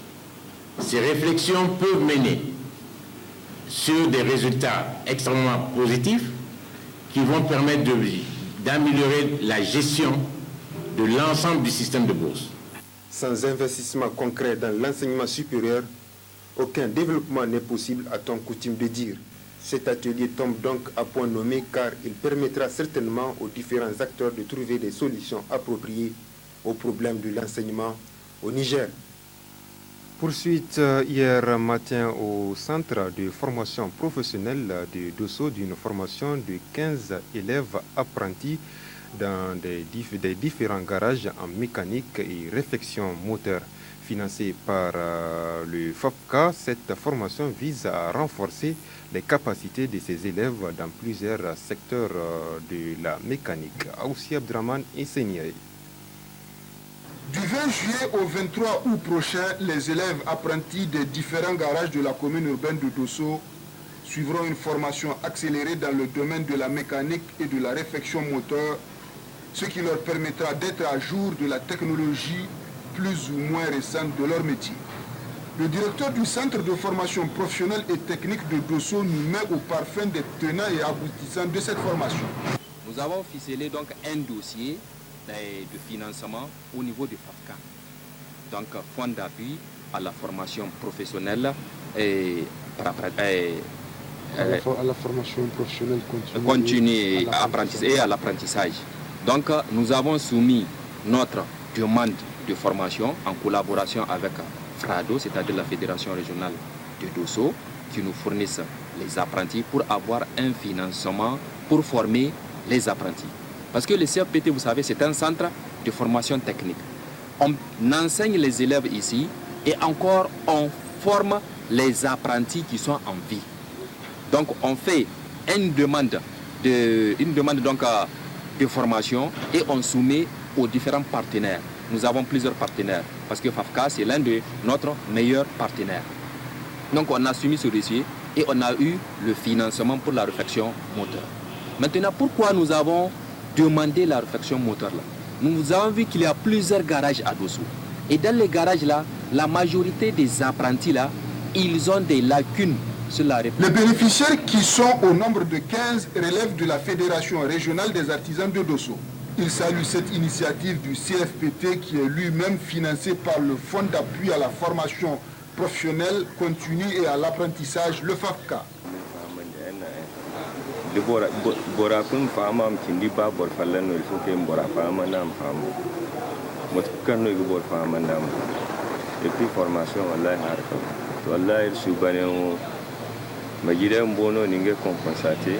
Ces réflexions peuvent mener sur des résultats extrêmement positifs qui vont permettre d'améliorer la gestion de l'ensemble du système de bourse. Sans investissement concret dans l'enseignement supérieur, aucun développement n'est possible, a-t-on coutume de dire. Cet atelier tombe donc à point nommé car il permettra certainement aux différents acteurs de trouver des solutions appropriées aux problèmes de l'enseignement au Niger. Poursuite hier matin au centre de formation professionnelle de Dosso d'une formation de 15 élèves apprentis dans des différents garages en mécanique et réfection moteur. Financée par le FAFCA, cette formation vise à renforcer les capacités de ces élèves dans plusieurs secteurs de la mécanique. Aoussi Abdraman et Seniaï. Du 20 juillet au 23 août prochain, les élèves apprentis des différents garages de la commune urbaine de Dosso suivront une formation accélérée dans le domaine de la mécanique et de la réfection moteur, ce qui leur permettra d'être à jour de la technologie plus ou moins récente de leur métier. Le directeur du centre de formation professionnelle et technique de Dosso nous met au parfum des tenants et aboutissants de cette formation. Nous avons ficelé donc un dossier de financement au niveau du FAFCA. Donc, fonds d'appui à la formation professionnelle et à la formation professionnelle continue et à l'apprentissage. Donc, nous avons soumis notre demande de formation en collaboration avec FRADO, c'est-à-dire la Fédération régionale de Dosso, qui nous fournissent les apprentis pour avoir un financement pour former les apprentis. Parce que le CFPT, vous savez, c'est un centre de formation technique. On enseigne les élèves ici et encore on forme les apprentis qui sont en vie. Donc on fait une demande de formation et on soumet aux différents partenaires. Nous avons plusieurs partenaires parce que FAFCA, c'est l'un de notre meilleurs partenaires. Donc on a soumis ce dossier et on a eu le financement pour la réflexion moteur. Maintenant, pourquoi nous avons demander la réfection moteur là. Nous avons vu qu'il y a plusieurs garages à Dosso. Et dans les garages là, la majorité des apprentis là, ils ont des lacunes sur la réponse. Les bénéficiaires qui sont au nombre de 15 relèvent de la Fédération régionale des artisans de Dosso. Ils saluent cette initiative du CFPT qui est lui-même financé par le Fonds d'appui à la formation professionnelle continue et à l'apprentissage, le FAFCA. Et puis formation wallahi subhanahu majire mbono ninge compensaté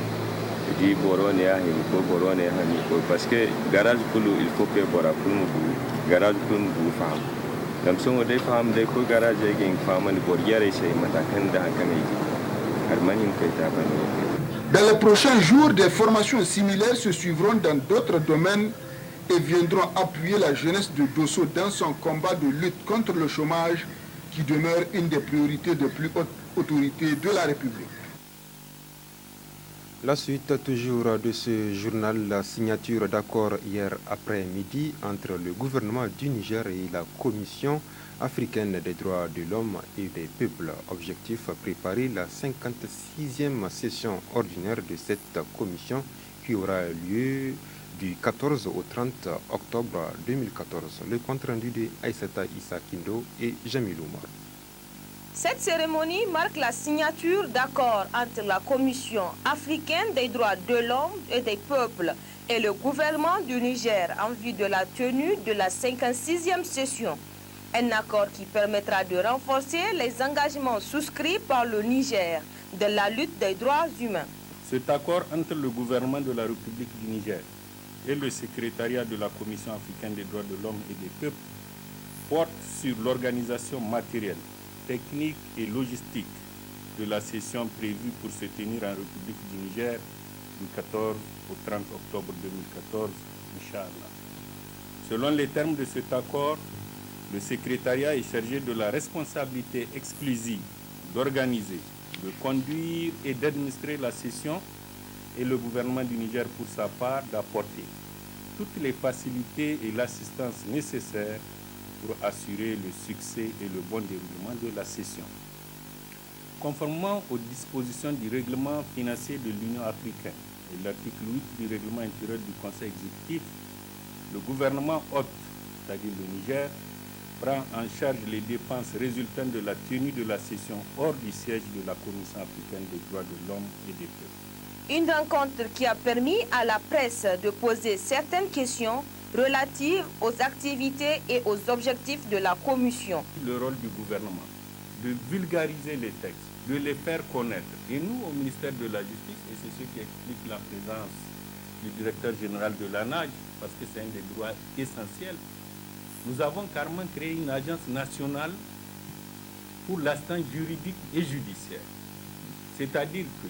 di borone ya hin ko borone hani ko parce que garage kulu il faut que bora kulu garage kulu bu fam dam songo dai fam dai ko garage yake in fam ni bor yare sai matakan da haka ne harmanin kai ta bane. Dans les prochains jours, des formations similaires se suivront dans d'autres domaines et viendront appuyer la jeunesse de Dosso dans son combat de lutte contre le chômage qui demeure une des priorités de plus haute autorité de la République. La suite toujours de ce journal, la signature d'accord hier après-midi entre le gouvernement du Niger et la Commission africaine des droits de l'homme et des peuples. Objectif, préparer la 56e session ordinaire de cette commission qui aura lieu du 14 au 30 octobre 2014. Le compte rendu de Aïssata Issa Kindo et Jamilou Mar. Cette cérémonie marque la signature d'accord entre la Commission africaine des droits de l'homme et des peuples et le gouvernement du Niger en vue de la tenue de la 56e session. Un accord qui permettra de renforcer les engagements souscrits par le Niger de la lutte des droits humains. Cet accord entre le gouvernement de la République du Niger et le secrétariat de la Commission africaine des droits de l'homme et des peuples porte sur l'organisation matérielle, technique et logistique de la session prévue pour se tenir en République du Niger du 14 au 30 octobre 2014, Inch'Allah. Selon les termes de cet accord, le secrétariat est chargé de la responsabilité exclusive d'organiser, de conduire et d'administrer la session et le gouvernement du Niger pour sa part d'apporter toutes les facilités et l'assistance nécessaires pour assurer le succès et le bon déroulement de la session. Conformément aux dispositions du règlement financier de l'Union africaine et l'article 8 du règlement intérieur du Conseil exécutif, le gouvernement hôte, c'est-à-dire le Niger, prend en charge les dépenses résultant de la tenue de la session hors du siège de la Commission africaine des droits de l'homme et des peuples. Une rencontre qui a permis à la presse de poser certaines questions relatives aux activités et aux objectifs de la Commission. Le rôle du gouvernement, de vulgariser les textes, de les faire connaître. Et nous, au ministère de la Justice, et c'est ce qui explique la présence du directeur général de l'ANAJ, parce que c'est un des droits essentiels, nous avons carrément créé une agence nationale pour l'assistance juridique et judiciaire. C'est-à-dire que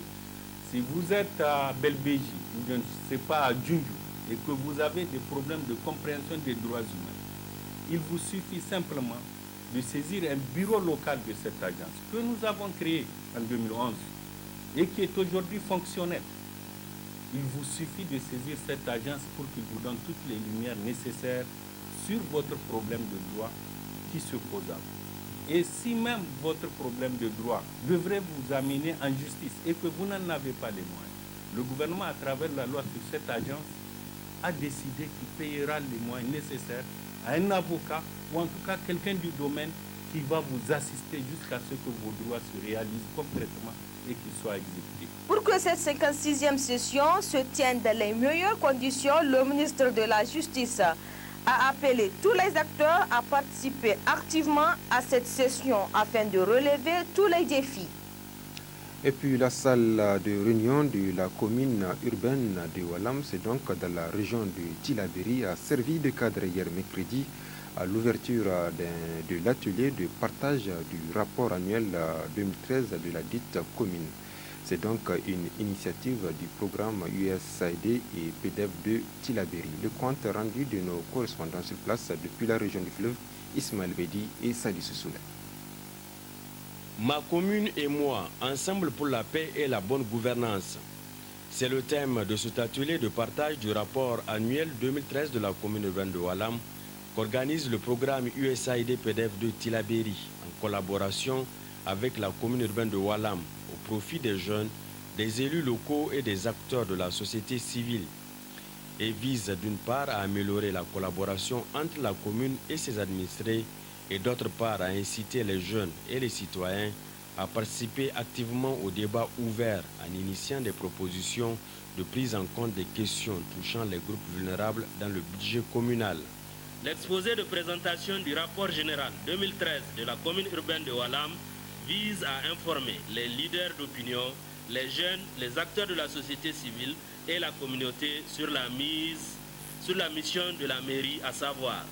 si vous êtes à Belbéji, ou je ne sais pas, à Djundjou, et que vous avez des problèmes de compréhension des droits humains, il vous suffit simplement de saisir un bureau local de cette agence que nous avons créé en 2011 et qui est aujourd'hui fonctionnel. Il vous suffit de saisir cette agence pour qu'il vous donne toutes les lumières nécessaires sur votre problème de droit qui se pose à vous. Et si même votre problème de droit devrait vous amener en justice et que vous n'en avez pas les moyens, le gouvernement, à travers la loi sur cette agence, a décidé qu'il payera les moyens nécessaires à un avocat ou en tout cas quelqu'un du domaine qui va vous assister jusqu'à ce que vos droits se réalisent concrètement et qu'ils soient exécutés. Pour que cette 56e session se tienne dans les meilleures conditions, le ministre de la Justice a appelé tous les acteurs à participer activement à cette session afin de relever tous les défis. Et puis la salle de réunion de la commune urbaine de Walam, c'est donc dans la région de Tillabéri, a servi de cadre hier mercredi à l'ouverture de l'atelier de partage du rapport annuel 2013 de la dite commune. C'est donc une initiative du programme USAID et PDF de Tillabéri. Le compte rendu de nos correspondants sur place depuis la région du fleuve, Ismaël Bedi et Sadi Soussoulé. Ma commune et moi, ensemble pour la paix et la bonne gouvernance. C'est le thème de cet atelier de partage du rapport annuel 2013 de la commune urbaine de Walam qu'organise le programme USAID PDF2 Tilaberi en collaboration avec la commune urbaine de Walam au profit des jeunes, des élus locaux et des acteurs de la société civile et vise d'une part à améliorer la collaboration entre la commune et ses administrés et d'autre part à inciter les jeunes et les citoyens à participer activement au débat ouvert en initiant des propositions de prise en compte des questions touchant les groupes vulnérables dans le budget communal. L'exposé de présentation du rapport général 2013 de la commune urbaine de Walam vise à informer les leaders d'opinion, les jeunes, les acteurs de la société civile et la communauté sur la mission de la mairie, à savoir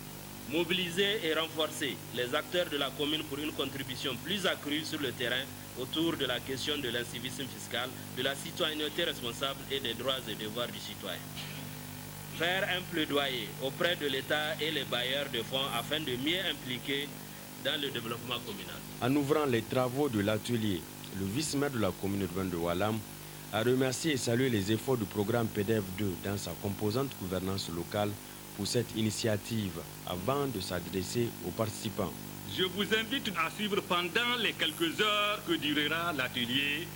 mobiliser et renforcer les acteurs de la commune pour une contribution plus accrue sur le terrain autour de la question de l'incivisme fiscal, de la citoyenneté responsable et des droits et devoirs du citoyen. Faire un plaidoyer auprès de l'État et les bailleurs de fonds afin de mieux impliquer dans le développement communal. En ouvrant les travaux de l'atelier, le vice-maire de la commune urbaine de Walam a remercié et salué les efforts du programme PDF2 dans sa composante gouvernance locale pour cette initiative avant de s'adresser aux participants. Je vous invite à suivre pendant les quelques heures que durera l'atelier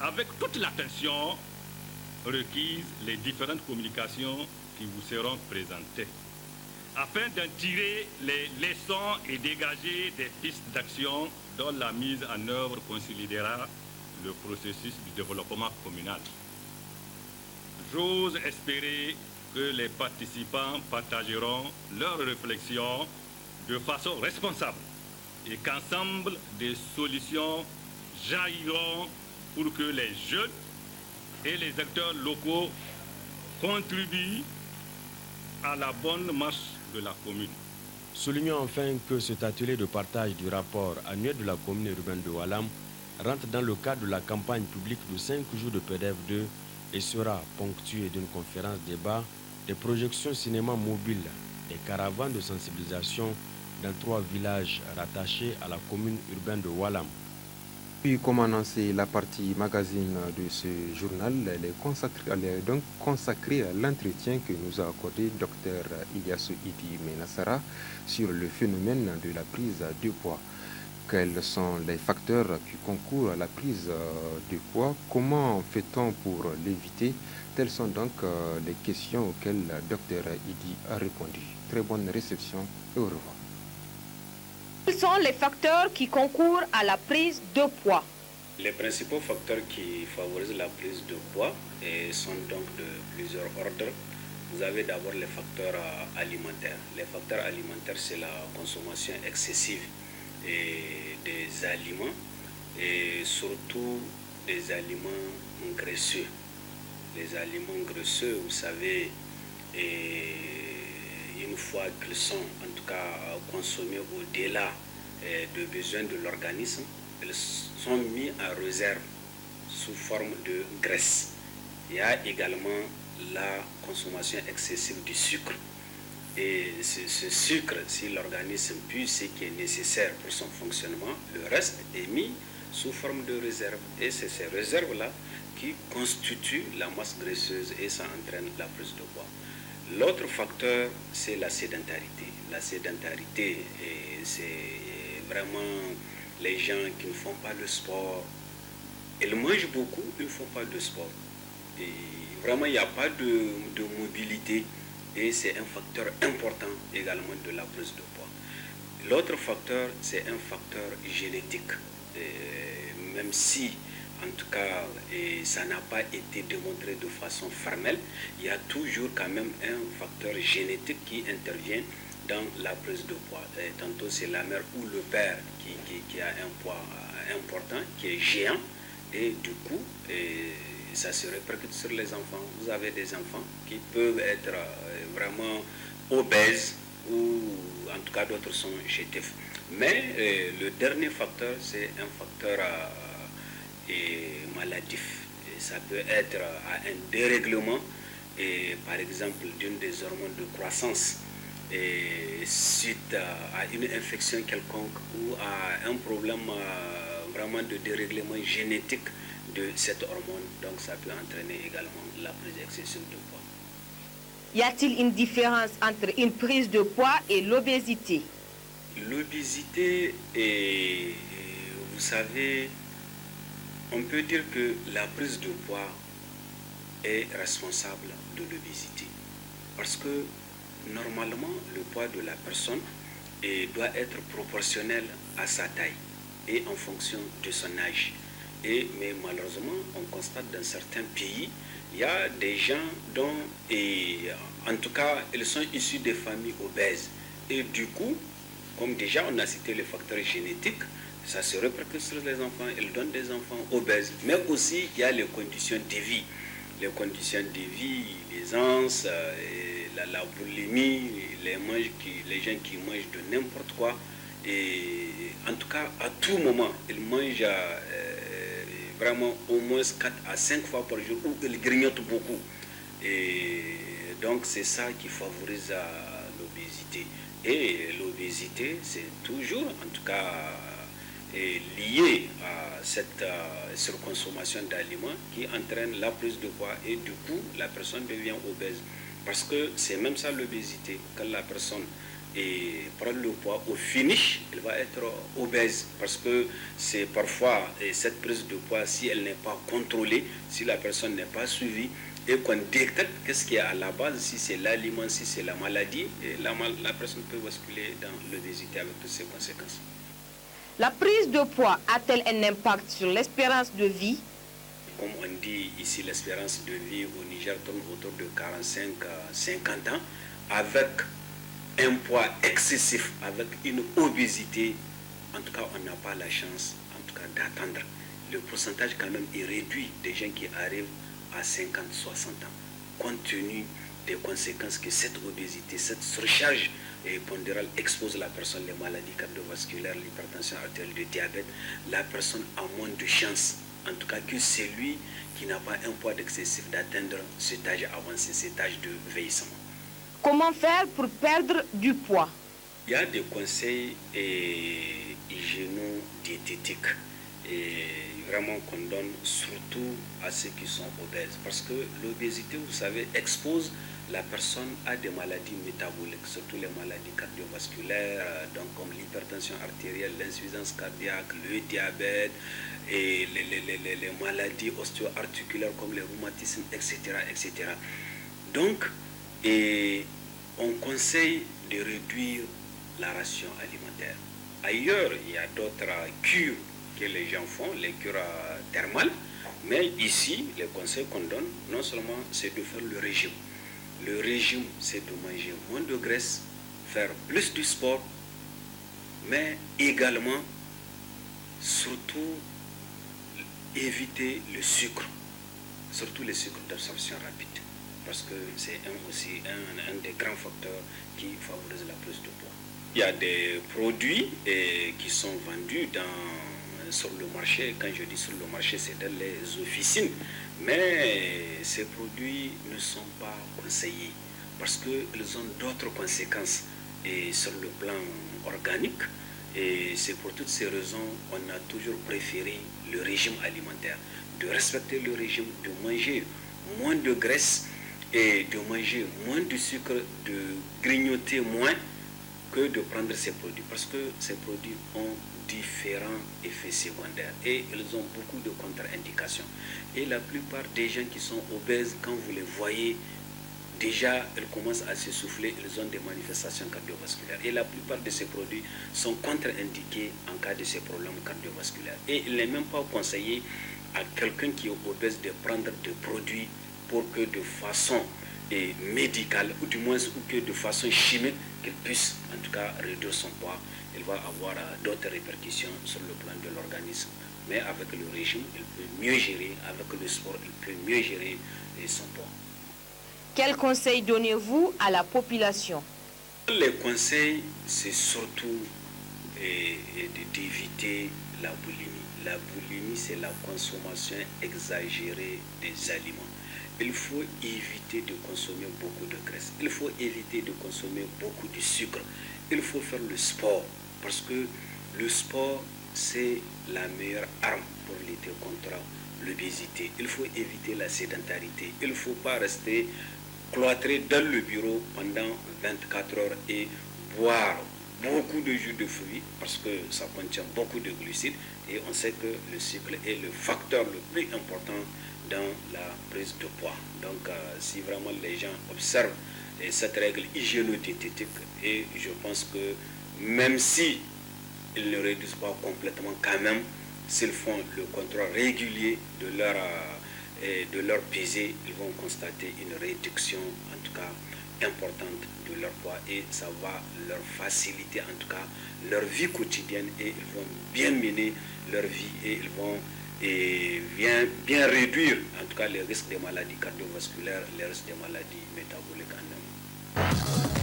avec toute l'attention requise les différentes communications qui vous seront présentées afin d'en tirer les leçons et dégager des pistes d'action dont la mise en œuvre consolidera le processus du développement communal. J'ose espérer que les participants partageront leurs réflexions de façon responsable et qu'ensemble des solutions jailliront pour que les jeunes et les acteurs locaux contribuent à la bonne marche de la commune. Soulignons enfin que cet atelier de partage du rapport annuel de la commune urbaine de Walam rentre dans le cadre de la campagne publique de 5 jours de PDF2 et sera ponctué d'une conférence débat, des projections cinéma mobiles, des caravanes de sensibilisation dans 3 villages rattachés à la commune urbaine de Walam. Puis, comme annoncé, la partie magazine de ce journal elle est donc consacrée à l'entretien que nous a accordé Dr Ilyasu Idi Menassara sur le phénomène de la prise de poids. Quels sont les facteurs qui concourent à la prise de poids? Comment fait-on pour l'éviter? Telles sont donc les questions auxquelles Dr Idi a répondu. Très bonne réception et au revoir. Quels sont les facteurs qui concourent à la prise de poids? Les principaux facteurs qui favorisent la prise de poids sont donc de plusieurs ordres. Vous avez d'abord les facteurs alimentaires. Les facteurs alimentaires, c'est la consommation excessive des aliments et surtout des aliments graisseux. Les aliments graisseux, vous savez, une fois qu'ils sont en tout cas consommés au-delà des besoins de l'organisme, ils sont mis en réserve sous forme de graisse. Il y a également la consommation excessive du sucre. Et ce sucre, si l'organisme pue ce qui est nécessaire pour son fonctionnement, le reste est mis sous forme de réserve. Et c'est ces réserves-là qui constituent la masse graisseuse et ça entraîne la prise de poids. L'autre facteur, c'est la sédentarité. La sédentarité, c'est vraiment les gens qui ne font pas de sport. Ils mangent beaucoup, ils ne font pas de sport. Et vraiment, il n'y a pas de mobilité. Et c'est un facteur important également de la prise de poids. L'autre facteur, c'est un facteur génétique. Même si, en tout cas, ça n'a pas été démontré de façon formelle, il y a toujours quand même un facteur génétique qui intervient dans la prise de poids. Tantôt, c'est la mère ou le père qui a un poids important, qui est géant, et du coup, ça se répercute sur les enfants. Vous avez des enfants qui peuvent être vraiment obèses ou en tout cas d'autres sont chétifs. Mais le dernier facteur, c'est un facteur maladif. Et ça peut être à un dérèglement, par exemple, d'une des hormones de croissance suite à une infection quelconque ou à un problème vraiment de dérèglement génétique de cette hormone. Donc ça peut entraîner également la prise excessive de poids. Y a-t-il une différence entre une prise de poids et l'obésité? L'obésité, vous savez, on peut dire que la prise de poids est responsable de l'obésité. Parce que normalement, le poids de la personne doit être proportionnel à sa taille et en fonction de son âge. Mais malheureusement, on constate dans certains pays, il y a des gens dont, en tout cas, ils sont issus des familles obèses. Et du coup, comme déjà on a cité les facteurs génétiques, ça se répercute sur les enfants, ils donnent des enfants obèses. Mais aussi, il y a les conditions de vie. Les conditions de vie, l'aisance, la boulimie, les gens qui mangent de n'importe quoi. Et en tout cas, à tout moment, ils mangent vraiment au moins 4 à 5 fois par jour, où ils grignotent beaucoup. Et donc, c'est ça qui favorise l'obésité. Et l'obésité, c'est toujours, en tout cas, lié à cette surconsommation d'aliments qui entraîne la prise de poids et du coup, la personne devient obèse. Parce que c'est même ça l'obésité. Quand la personne prend le poids, au finish, elle va être obèse. Parce que c'est parfois cette prise de poids, si elle n'est pas contrôlée, si la personne n'est pas suivie, et qu'on détecte qu'est-ce qui est à la base, si c'est l'aliment, si c'est la maladie, et la personne peut basculer dans l'obésité avec toutes ses conséquences. La prise de poids a-t-elle un impact sur l'espérance de vie? Comme on dit ici, l'espérance de vie au Niger tourne autour de 45 à 50 ans, avec un poids excessif, avec une obésité. En tout cas, on n'a pas la chance en tout cas, d'attendre. Le pourcentage quand même est réduit des gens qui arrivent à 50, 60 ans, compte tenu des conséquences que cette obésité, cette surcharge pondérale expose la personne, les maladies cardiovasculaires, l'hypertension artérielle, le diabète, la personne a moins de chances, en tout cas que celui qui n'a pas un poids excessif d'atteindre cet âge avancé, cet âge de vieillissement. Comment faire pour perdre du poids? Il y a des conseils hygiéno-diététiques vraiment qu'on donne surtout à ceux qui sont obèses. Parce que l'obésité, vous savez, expose la personne à des maladies métaboliques, surtout les maladies cardiovasculaires, donc comme l'hypertension artérielle, l'insuffisance cardiaque, le diabète, et les maladies ostéo-articulaires comme les rhumatismes, etc., etc. Donc, on conseille de réduire la ration alimentaire. Ailleurs, il y a d'autres cures que les gens font, les cures thermales, mais ici, les conseils qu'on donne, non seulement c'est de faire le régime. Le régime, c'est de manger moins de graisse, faire plus du sport, mais également, surtout, éviter le sucre, surtout les sucres d'absorption rapide, parce que c'est aussi un des grands facteurs qui favorise la prise de poids. Il y a des produits qui sont vendus sur le marché. Quand je dis sur le marché, c'est dans les officines. Mais ces produits ne sont pas conseillés parce qu'ils ont d'autres conséquences sur le plan organique. Et c'est pour toutes ces raisons qu'on a toujours préféré le régime alimentaire, de respecter le régime, de manger moins de graisse et de manger moins de sucre, de grignoter moins que de prendre ces produits, parce que ces produits ont différents effets secondaires et ils ont beaucoup de contre-indications. Et la plupart des gens qui sont obèses, quand vous les voyez, déjà ils commencent à s'essouffler, ils ont des manifestations cardiovasculaires. Et la plupart de ces produits sont contre-indiqués en cas de ces problèmes cardiovasculaires. Et il n'est même pas conseillé à quelqu'un qui est obèse de prendre des produits pour que de façon médicale, ou du moins ou que de façon chimique, qu'il puisse en tout cas réduire son poids. Il va avoir d'autres répercussions sur le plan de l'organisme. Mais avec le régime, il peut mieux gérer, avec le sport, il peut mieux gérer son poids. Quels conseils donnez-vous à la population? Les conseils, c'est surtout d'éviter la boulimie. La boulimie, c'est la consommation exagérée des aliments. Il faut éviter de consommer beaucoup de graisse. Il faut éviter de consommer beaucoup de sucre. Il faut faire le sport parce que le sport, c'est la meilleure arme pour lutter contre l'obésité. Il faut éviter la sédentarité. Il ne faut pas rester cloîtré dans le bureau pendant 24 heures et boire beaucoup de jus de fruits parce que ça contient beaucoup de glucides et on sait que le sucre est le facteur le plus important dans la prise de poids. Donc si vraiment les gens observent cette règle hygiéno-diététique, et je pense que même si ils ne réduisent pas complètement, quand même, s'ils font le contrôle régulier de leur pesée, ils vont constater une réduction, en tout cas importante, de leur poids, et ça va leur faciliter, en tout cas, leur vie quotidienne, et ils vont bien mener leur vie, et ils vont bien réduire, en tout cas, les risques des maladies cardiovasculaires, les risques des maladies métaboliques en eux.